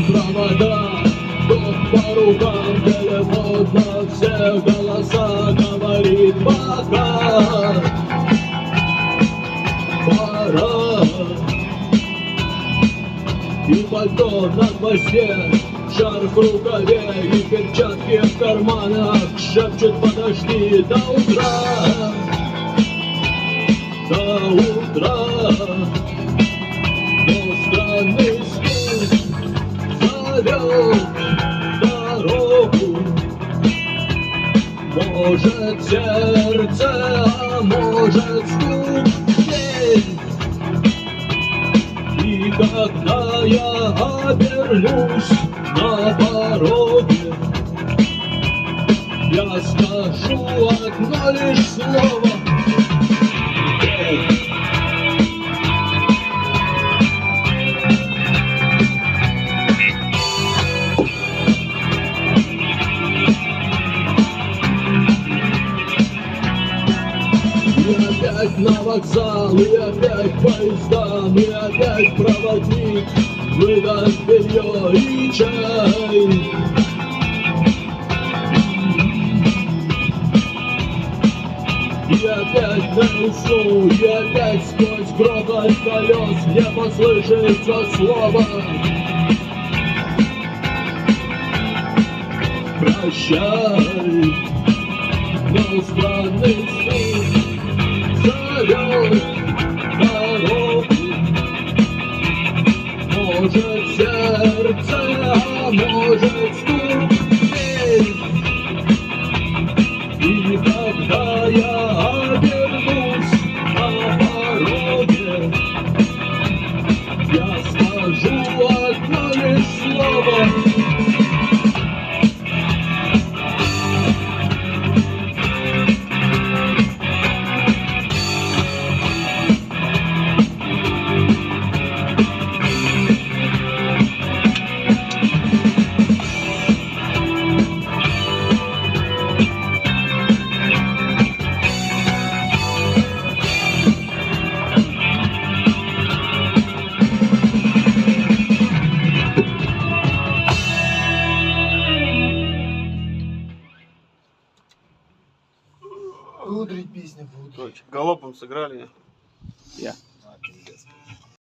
Провода, ток по рукам, телефон на все голоса говорит пока. Пора. И пальто на хвосте, шарф в рукаве и перчатки в карманах шепчут: подожди до утра, до утра. Но странный стук зовет дорогу. Может сердце, а может стук дверь. И когда я обернусь на пороге, я скажу одно лишь слово: опять на вокзал, и опять поезда, и опять проводник выдаст белье и чай. И опять на усну, и опять сквозь грохот колес мне послышится слово: прощай. Но странный стук зовет дорогу. Может сердце, а может стук дверь. И когда я обернусь на пороге, я скажу одно лишь слово: Удрить песня будет. Галопом сыграли. А, пиздец.